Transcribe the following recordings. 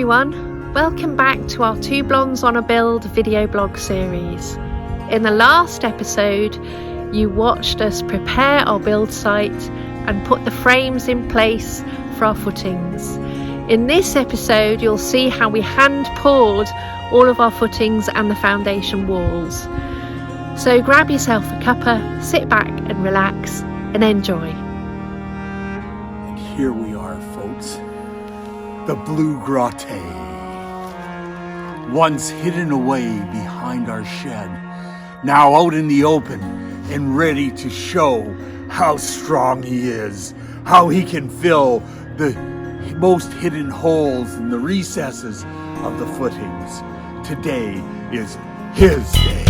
everyone, welcome back to our Two Blondes on a Build video blog series. In the last episode, you watched us prepare our build site and put the frames in place for our footings. In this episode, you'll see how we hand poured all of our footings and the foundation walls. So grab yourself a cuppa, sit back and relax and enjoy. And here we are, folks. The Blue Grotto, once hidden away behind our shed, now out in the open and ready to show how strong he is, how he can fill the most hidden holes in the recesses of the footings. Today is his day.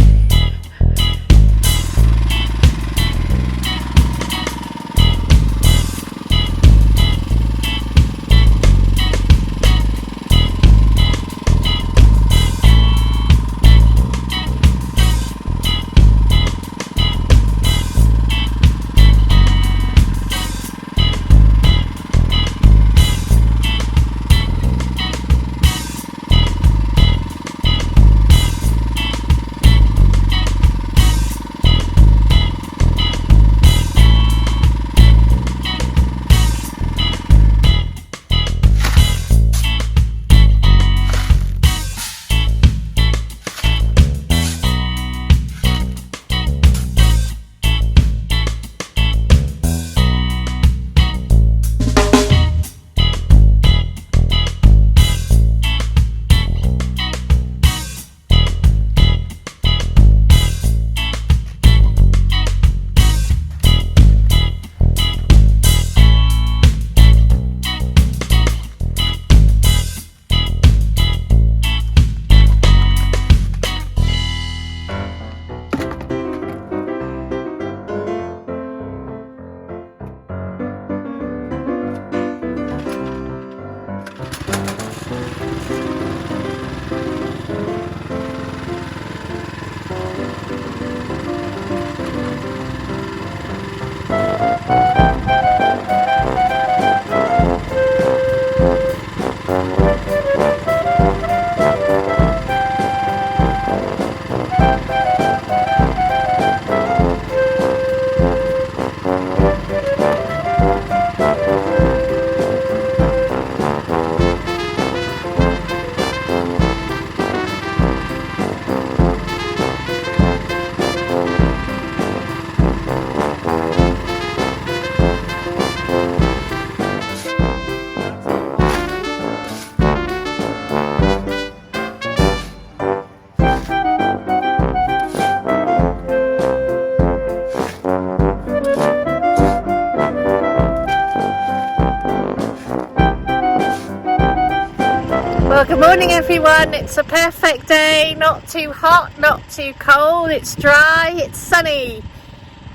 Well, good morning everyone. It's a perfect day, not too hot, not too cold, it's dry, it's sunny.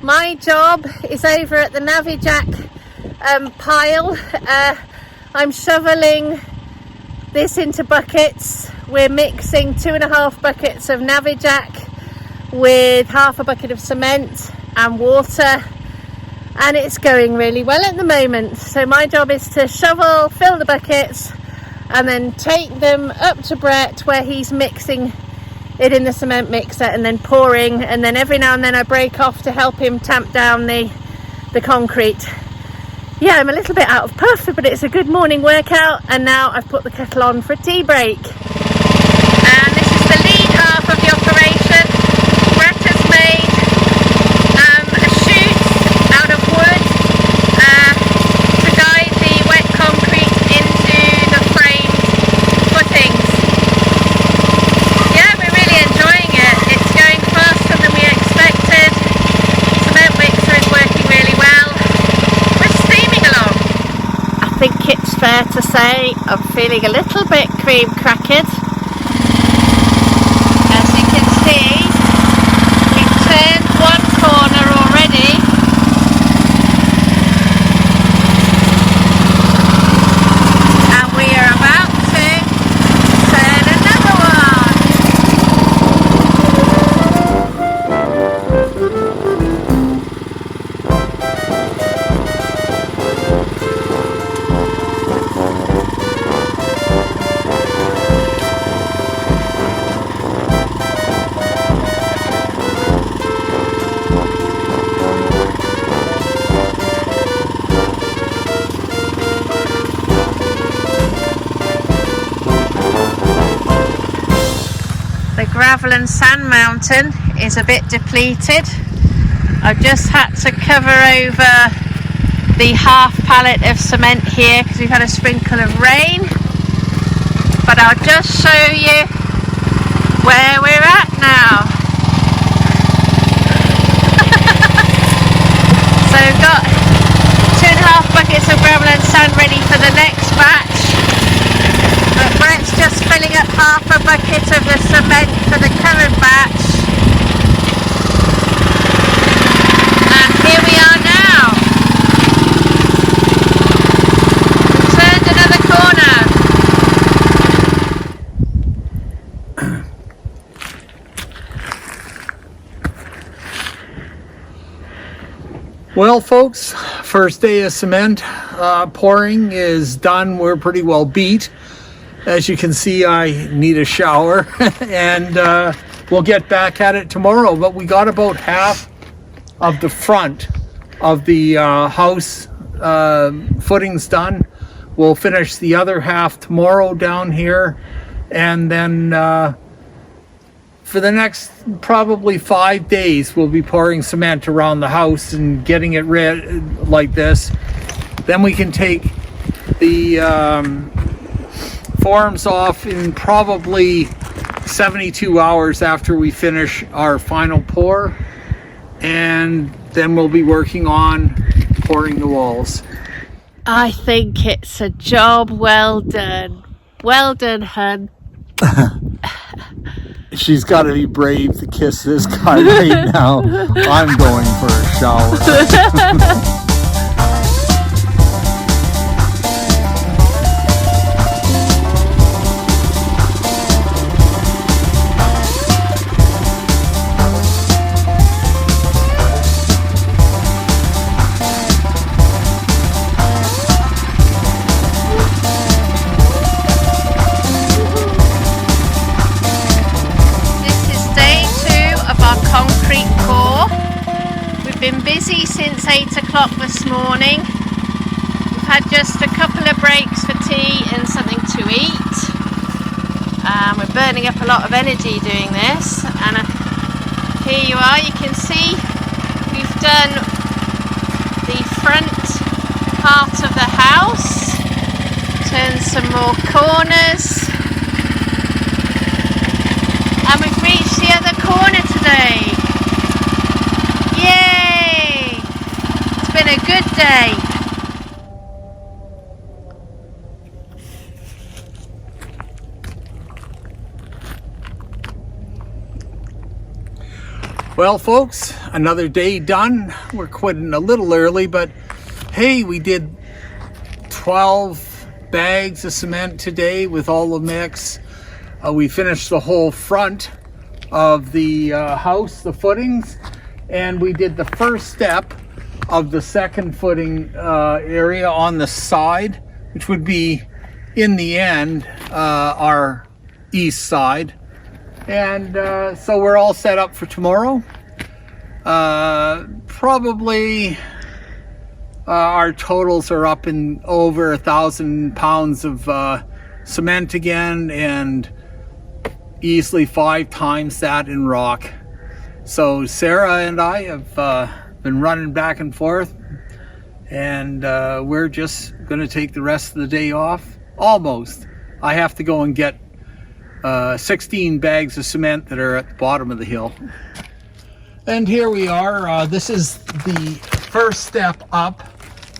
My job is over at the Navijack pile. I'm shoveling this into buckets. We're mixing 2.5 buckets of Navijack with half a bucket of cement and water, and it's going really well at the moment. So my job is to shovel, fill the buckets, and then take them up to Brett where he's mixing it in the cement mixer and then pouring, and then every now and then I break off to help him tamp down the concrete. Yeah, I'm a little bit out of puff, but it's a good morning workout, and now I've put the kettle on for a tea break. And this is the lead half of the operation. Brett has made a chute out of wood to guide the wet concrete into the frame footings. Yeah, we're really enjoying it. It's going faster than we expected. Cement mixer is working really well. We're steaming along. I think it's fair to say I'm feeling a little bit cream crackered. As you can see, we've turned one corner already. And we are about to turn another one. gravel and sand mountain is a bit depleted. I've just had to cover over the half pallet of cement here because we've had a sprinkle of rain. But I'll just show you where we're at now. So we've got 2.5 buckets of gravel and sand ready for the next batch. But Brett's just filling up half a bucket of the cement for the current batch. And here we are now. We've turned another corner. Well, folks, first day of cement pouring is done. We're pretty well beat. As you can see, I need a shower and we'll get back at it tomorrow. But we got about half of the front of the house footings done. We'll finish the other half tomorrow down here, and then for the next probably 5 days we'll be pouring cement around the house and getting it ready like this. Then we can take the forms off in probably 72 hours after we finish our final pour, and then we'll be working on pouring the walls. I think it's a job well done. Well done, hun. She's got to be brave to kiss this guy right now. I'm going for a shower. Been busy since 8 o'clock this morning. We've had just a couple of breaks for tea and something to eat. We're burning up a lot of energy doing this, and here you are. You can see we've done the front part of the house, turned some more corners, and we've reached the other corner today. Yay! It's been a good day. Well, folks, another day done. We're quitting a little early, but hey, we did 12 bags of cement today with all the mix. We finished the whole front of the house, the footings. And we did the first step of the second footing area on the side, which would be, in the end, our east side. And so we're all set up for tomorrow. Probably our totals are up in over 1,000 pounds of cement again, and easily 5 times that in rock. So Sarah and I have been running back and forth, and we're just going to take the rest of the day off. Almost. I have to go and get 16 bags of cement that are at the bottom of the hill. And here we are. This is the first step up,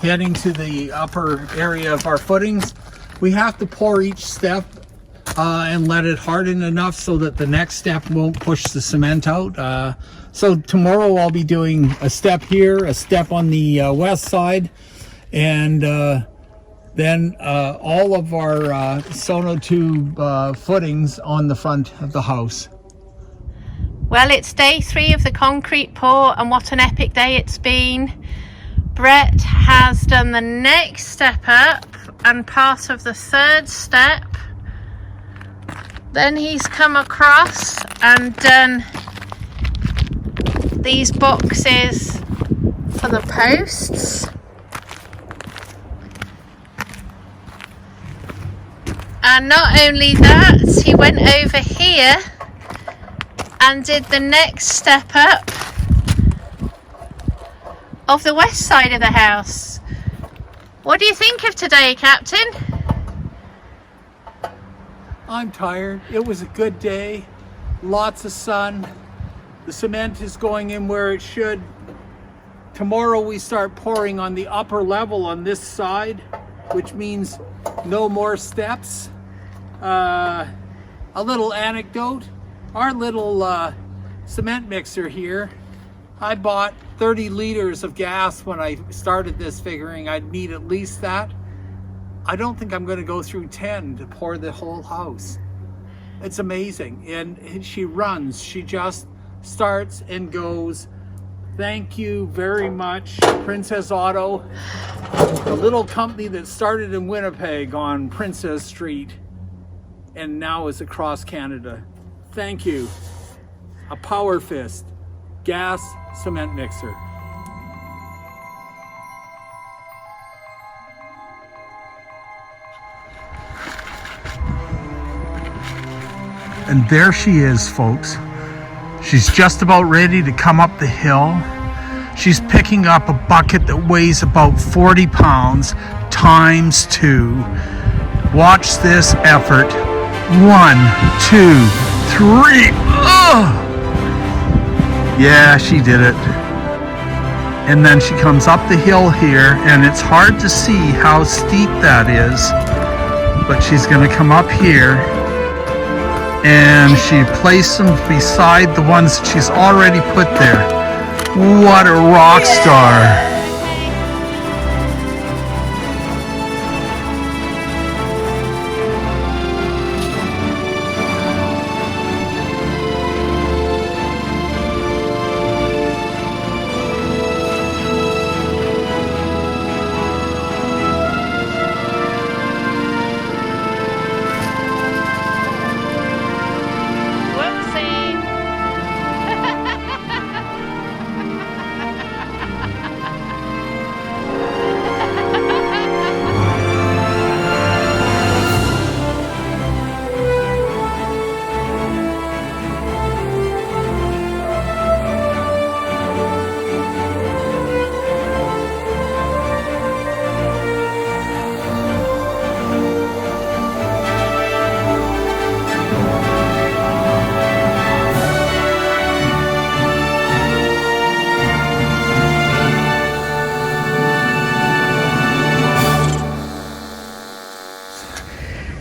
heading to the upper area of our footings. We have to pour each step and let it harden enough so that the next step won't push the cement out. So tomorrow I'll be doing a step here, a step on the west side, and then all of our sonotube footings on the front of the house. Well, it's day 3 of the concrete pour, and what an epic day it's been. Brett has done the next step up and part of the third step. Then he's come across and done these boxes for the posts. And not only that, he went over here and did the next step up of the west side of the house. What do you think of today, Captain? I'm tired. It was a good day. Lots of sun. The cement is going in where it should. Tomorrow we start pouring on the upper level on this side, which means no more steps. A little anecdote. Our little cement mixer here, I bought 30 liters of gas when I started this, figuring I'd need at least that. I don't think I'm going to go through 10 to pour the whole house. It's amazing. And she runs. She just starts and goes. Thank you very much, Princess Auto, the little company that started in Winnipeg on Princess Street and now is across Canada. Thank you. A Power Fist gas cement mixer. And there she is, folks. She's just about ready to come up the hill. She's picking up a bucket that weighs about 40 pounds times 2. Watch this effort. 1, 2, 3. Ugh! Yeah, she did it. And then she comes up the hill here, and it's hard to see how steep that is. But she's going to come up here, and she placed them beside the ones that she's already put there. What a rock star.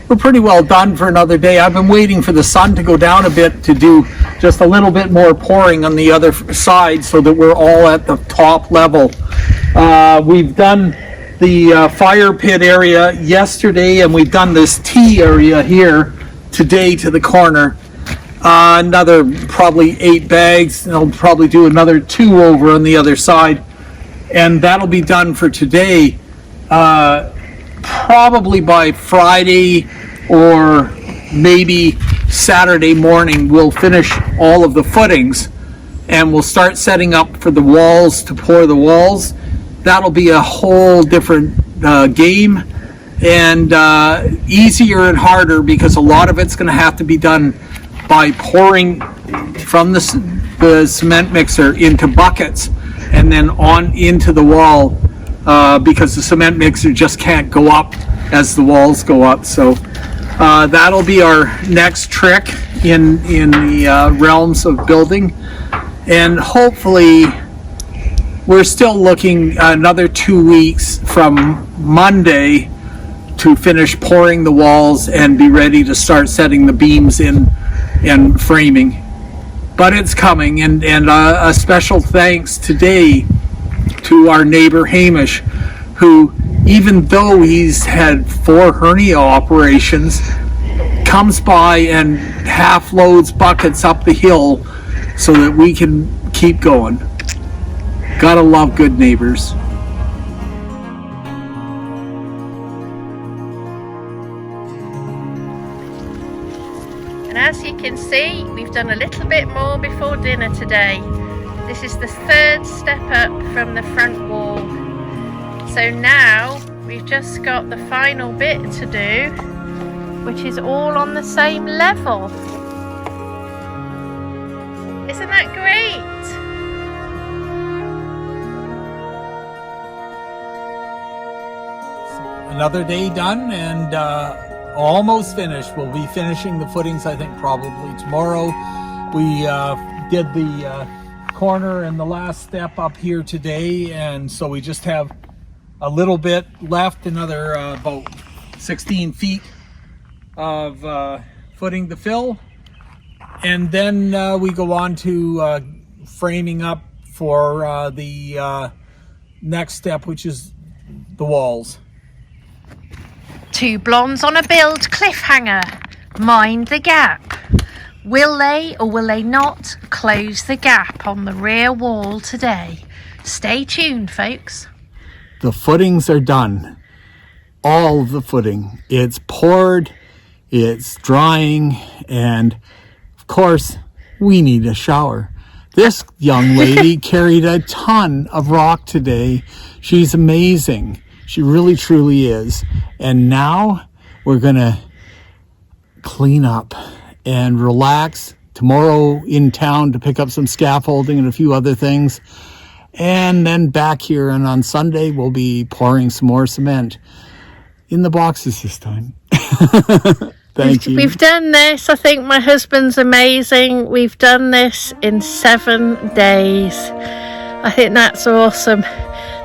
We're pretty well done for another day. I've been waiting for the sun to go down a bit to do just a little bit more pouring on the other side so that we're all at the top level. We've done the fire pit area yesterday, and we've done this tea area here today to the corner. Another probably 8 bags, and I'll probably do another 2 over on the other side. And that'll be done for today. Probably by Friday or maybe Saturday morning we'll finish all of the footings, and we'll start setting up for the walls to pour the walls. That'll be a whole different game, and easier and harder, because a lot of it's going to have to be done by pouring from the cement mixer into buckets and then on into the wall, because the cement mixer just can't go up as the walls go up. So that'll be our next trick in the realms of building, and hopefully we're still looking another 2 weeks from Monday to finish pouring the walls and be ready to start setting the beams in and framing. But it's coming, and a special thanks today to our neighbor Hamish, who, even though he's had 4 hernia operations, comes by and half loads buckets up the hill so that we can keep going. Gotta love good neighbors. And as you can see, we've done a little bit more before dinner today. This is the 3rd step up from the front wall. So now we've just got the final bit to do, which is all on the same level. Isn't that great? Another day done and almost finished. We'll be finishing the footings, I think, probably tomorrow. We did the corner and the last step up here today, and so we just have a little bit left, another about 16 feet of footing to fill, and then we go on to framing up for the next step, which is the walls. Two blondes on a build cliffhanger. Mind the gap. Will they or will they not close the gap on the rear wall today? Stay tuned, folks. The footings are done. All of the footing. It's poured, it's drying, and of course, we need a shower. This young lady carried a ton of rock today. She's amazing. She really, truly is. And now we're gonna clean up and relax. Tomorrow in town to pick up some scaffolding and a few other things. And then back here, and on Sunday we'll be pouring some more cement in the boxes this time. Thank you. We've done this. I think my husband's amazing. We've done this in 7 days. I think that's awesome.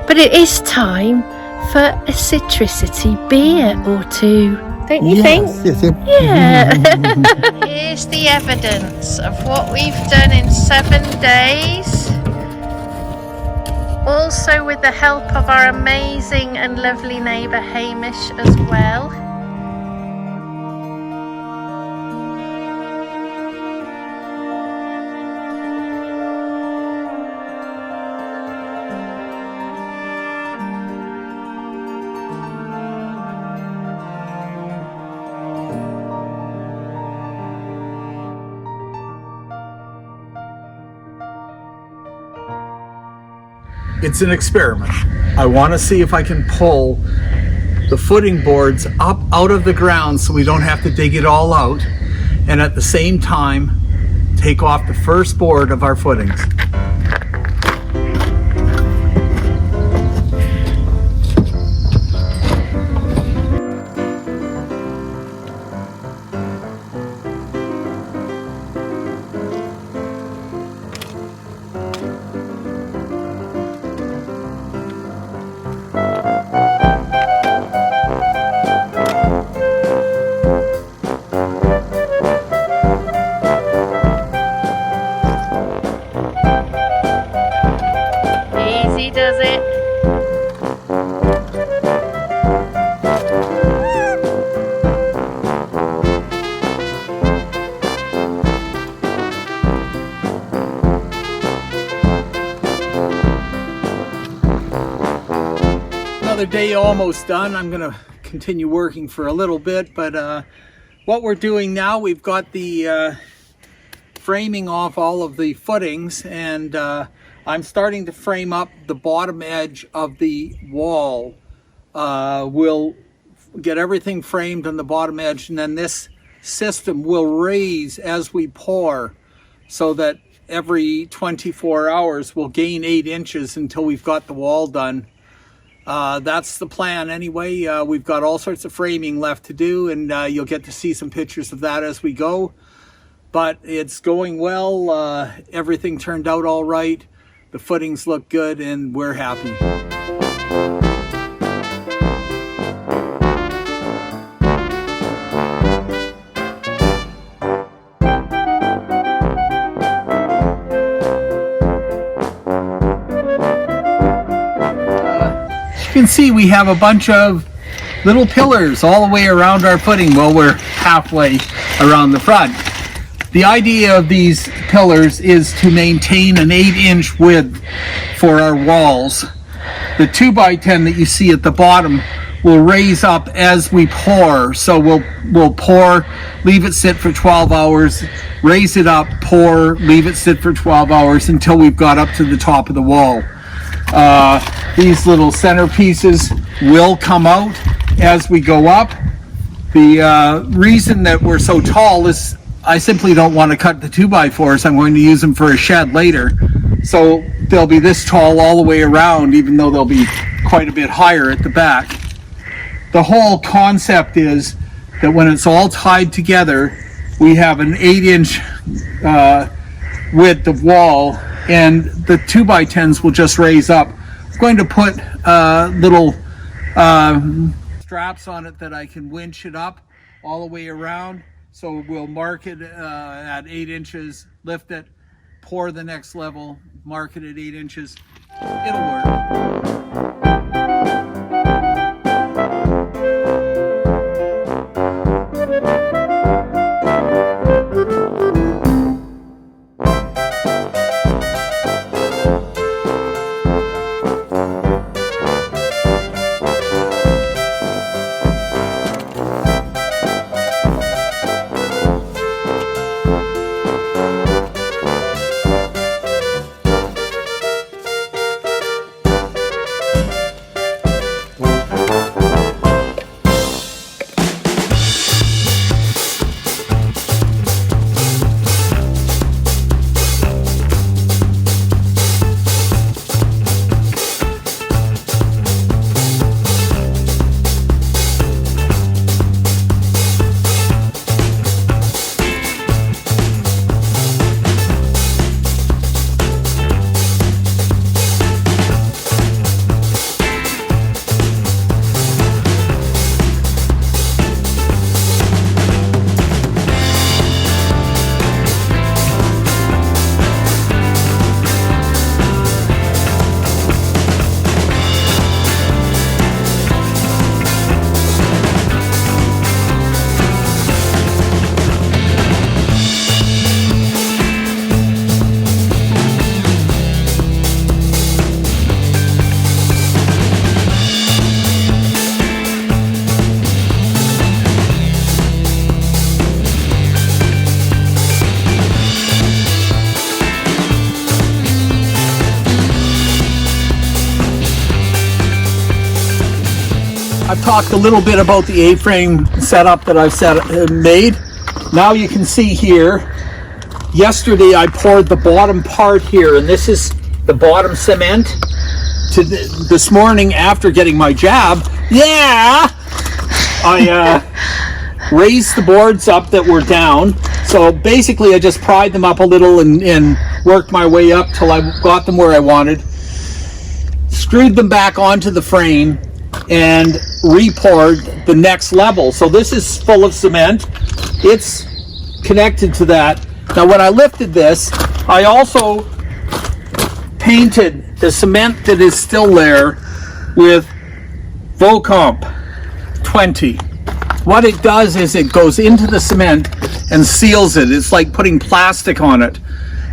But it is time for a citricity beer or two. Don't you think? Yes. Yeah. Here's the evidence of what we've done in 7 days. Also with the help of our amazing and lovely neighbour Hamish as well. It's an experiment. I want to see if I can pull the footing boards up out of the ground so we don't have to dig it all out, and at the same time take off the first board of our footings. Does it? Another day almost done. I'm gonna continue working for a little bit, but what we're doing now, we've got the framing off all of the footings, and I'm starting to frame up the bottom edge of the wall. We'll get everything framed on the bottom edge, and then this system will raise as we pour, so that every 24 hours we'll gain 8 inches until we've got the wall done. That's the plan anyway. We've got all sorts of framing left to do, and you'll get to see some pictures of that as we go. But it's going well. Everything turned out all right. The footings look good, and we're happy. You can see we have a bunch of little pillars all the way around our footing. Well, we're halfway around the front. The idea of these pillars is to maintain an 8-inch width for our walls. The 2x10 that you see at the bottom will raise up as we pour. So we'll pour, leave it sit for 12 hours, raise it up, pour, leave it sit for 12 hours until we've got up to the top of the wall. These little centerpieces will come out as we go up. The reason that we're so tall is I simply don't want to cut the 2x4s. I'm going to use them for a shed later. So they'll be this tall all the way around, even though they'll be quite a bit higher at the back. The whole concept is that when it's all tied together, we have an 8-inch width of wall, and the 2x10s will just raise up. I'm going to put little straps on it that I can winch it up all the way around. So we'll mark it at 8 inches, lift it, pour the next level, mark it at 8 inches. It'll work. I've talked a little bit about the A-frame setup that I've made. Now you can see here, yesterday I poured the bottom part here, and this is the bottom cement. This morning after getting my jab, I raised the boards up that were down. So basically I just pried them up a little and worked my way up till I got them where I wanted. Screwed them back onto the frame and re-poured the next level. So this is full of cement. It's connected to that. Now when I lifted this, I also painted the cement that is still there with Vocomp 20. What it does is it goes into the cement and seals it. It's like putting plastic on it.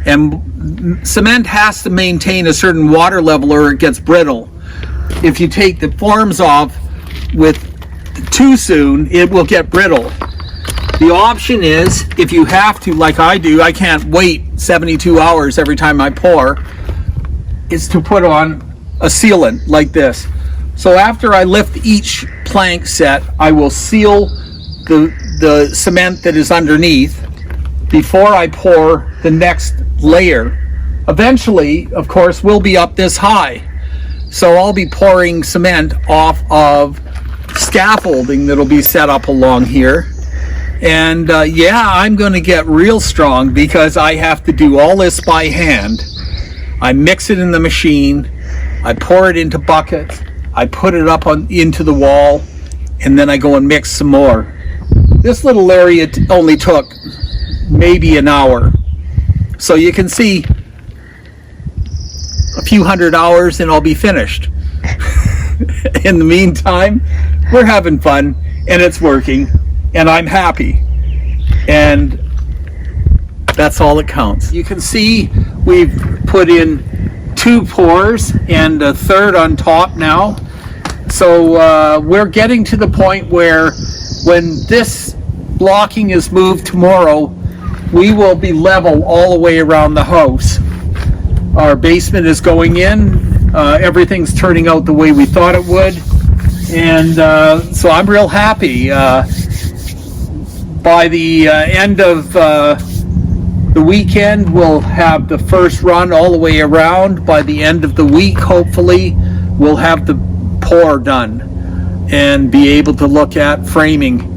And cement has to maintain a certain water level or it gets brittle. If you take the forms off with too soon, it will get brittle. The option is, if you have to, like I do, I can't wait 72 hours every time I pour, is to put on a sealant like this. So after I lift each plank set, I will seal the cement that is underneath before I pour the next layer. Eventually, of course, we'll be up this high. So I'll be pouring cement off of scaffolding that'll be set up along here. And yeah, I'm going to get real strong because I have to do all this by hand. I mix it in the machine, I pour it into buckets, I put it up into the wall, and then I go and mix some more. This little area only took maybe an hour. So you can see a few hundred hours and I'll be finished. In the meantime, we're having fun and it's working and I'm happy, and that's all that counts. You can see we've put in 2 pours and a third on top now. So we're getting to the point where when this blocking is moved tomorrow, we will be level all the way around the house. Our basement is going in, everything's turning out the way we thought it would, and so I'm real happy. by the end of the weekend, we'll have the first run all the way around. By the end of the week, hopefully, we'll have the pour done and be able to look at framing.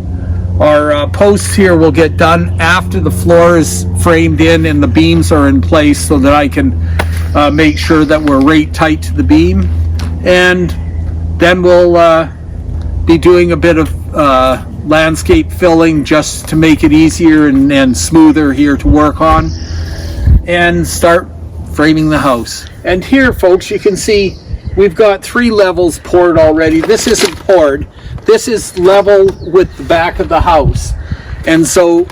Our posts here will get done after the floor is framed in and the beams are in place, so that I can make sure that we're right tight to the beam. And then we'll be doing a bit of landscape filling just to make it easier and smoother here to work on, and start framing the house. And here, folks, you can see we've got 3 levels poured already. This isn't poured. This is level with the back of the house. And so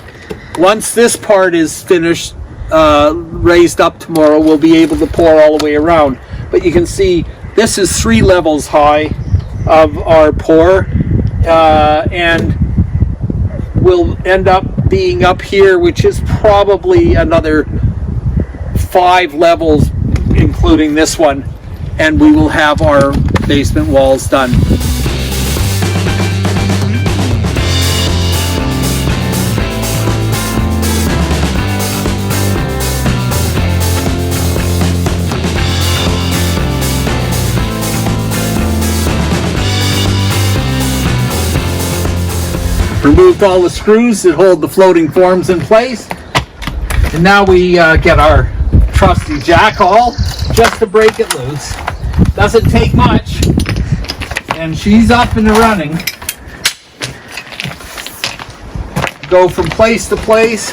once this part is finished, raised up tomorrow, we'll be able to pour all the way around. But you can see this is 3 levels high of our pour, and we'll end up being up here, which is probably another 5 levels, including this one, and we will have our basement walls done. Removed all the screws that hold the floating forms in place, and now we get our trusty jackal just to break it loose. Doesn't take much, and she's up and running. Go from place to place,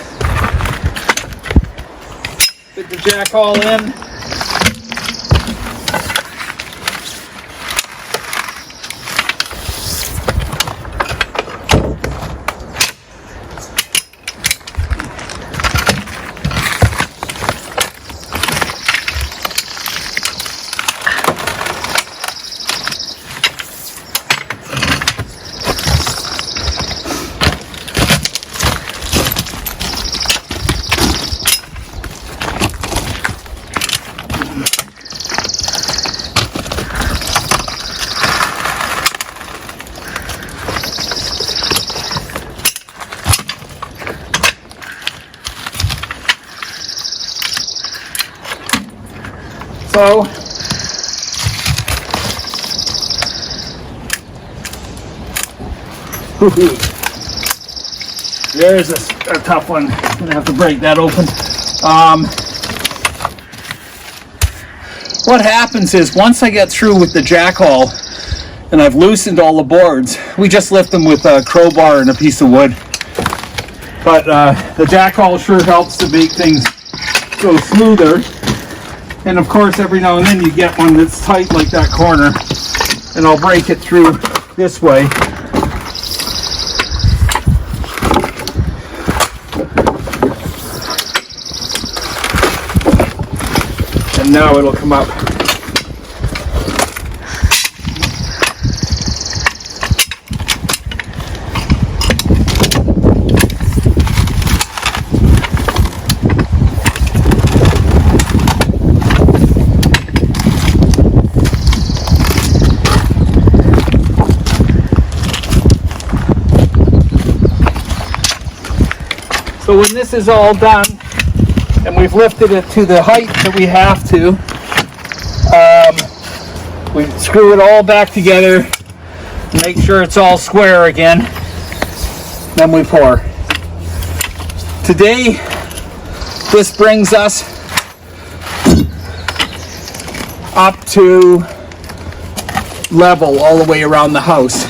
fit the jackal in. So there's a tough one. I'm gonna have to break that open. What happens is, once I get through with the jackal and I've loosened all the boards, we just lift them with a crowbar and a piece of wood. But the jackal sure helps to make things go smoother. And of course, every now and then you get one that's tight like that corner, and I'll break it through this way. And now it'll come up. So when this is all done, and we've lifted it to the height that we have to, we screw it all back together, make sure it's all square again, then we pour. Today, this brings us up to level all the way around the house.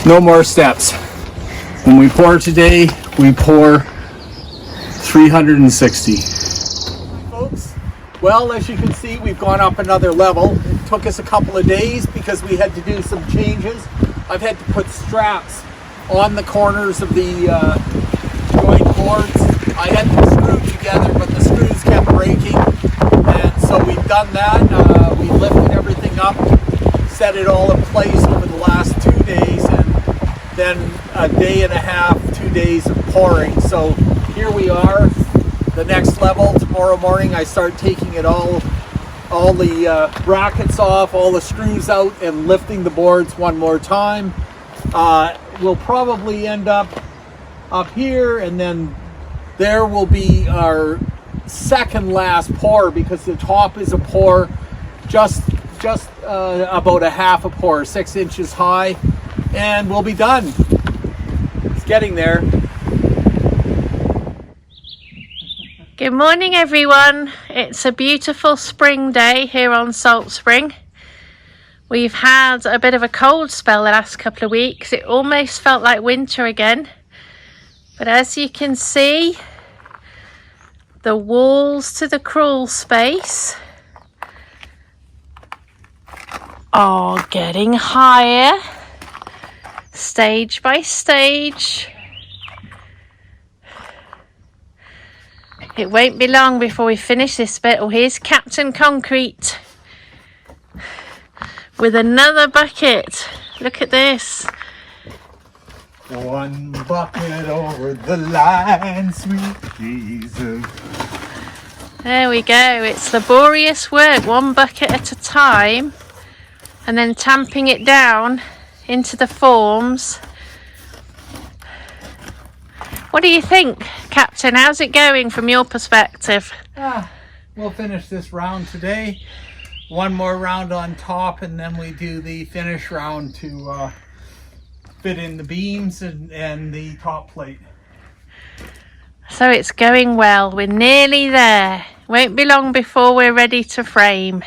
No more steps. When we pour today, we pour 360. Folks, well, as you can see, we've gone up another level. It took us a couple of days because we had to do some changes. I've had to put straps on the corners of the joint boards. I had them screwed together, but the screws kept breaking, and so we've done that. We lifted everything up, set it all in place over the last 2 days, and then a day and a half, 2 days of pouring. So here we are, the next level. Tomorrow morning I start taking it all the brackets off, all the screws out, and lifting the boards one more time. We'll probably end up up here, and then there will be our second last pour, because the top is a pour, just about a half a pour, 6 inches high, and we'll be done. It's getting there. Good morning, everyone. It's a beautiful spring day here on Salt Spring. We've had a bit of a cold spell the last couple of weeks. It almost felt like winter again. But as you can see, the walls to the crawl space are getting higher, stage by stage. It won't be long before we finish this bit. Oh, here's Captain Concrete with another bucket. Look at this. One bucket over the line, sweet Jesus. There we go. It's laborious work, one bucket at a time, and then tamping it down into the forms. What do you think, Captain? How's it going from your perspective? We'll finish this round today. One more round on top, and then we do the finish round to fit in the beams and the top plate. So it's going well. We're nearly there. Won't be long before we're ready to frame.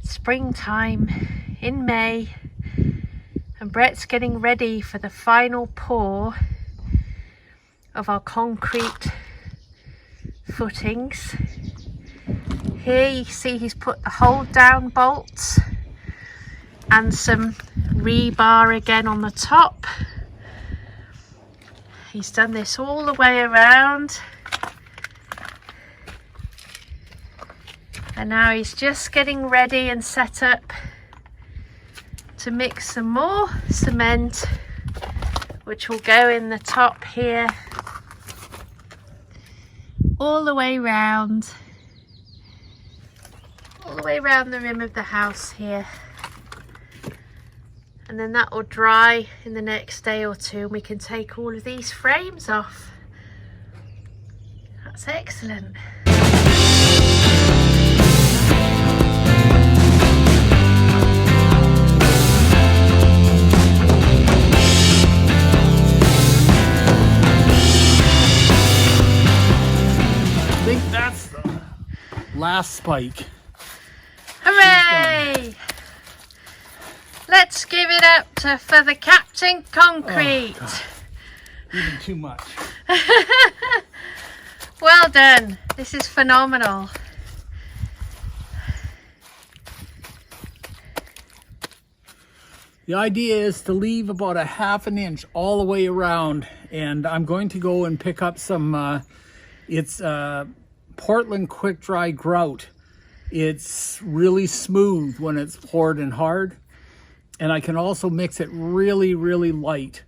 Springtime in May, and Brett's getting ready for the final pour of our concrete footings. Here you see he's put the hold down bolts and some rebar again on the top. He's done this all the way around, and now he's just getting ready and set up to mix some more cement, which will go in the top here all the way round, the rim of the house here, and then that will dry in the next day or two, and we can take all of these frames off. That's excellent. I think that's the last spike. Hooray! Let's give it up for the Captain Concrete. Oh, even too much. Well done. This is phenomenal. The idea is to leave about a ½ an inch all the way around, and I'm going to go and pick up some it's Portland quick dry grout. It's really smooth when it's poured and hard, and I can also mix it really light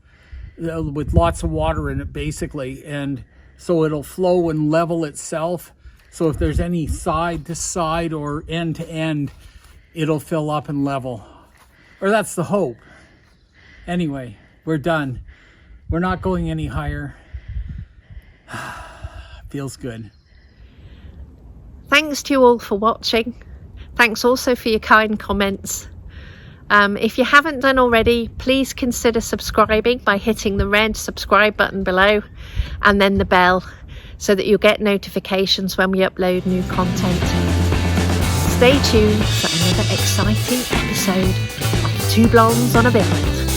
with lots of water in it basically, and so it'll flow and level itself. So if there's any side to side or end to end, it'll fill up and level, or that's the hope. Anyway, we're done. We're not going any higher. Feels good. Thanks to you all for watching. Thanks also for your kind comments. If you haven't done already, please consider subscribing by hitting the red subscribe button below and then the bell, so that you'll get notifications when we upload new content. Stay tuned for another exciting episode of Two Blondes on a Build.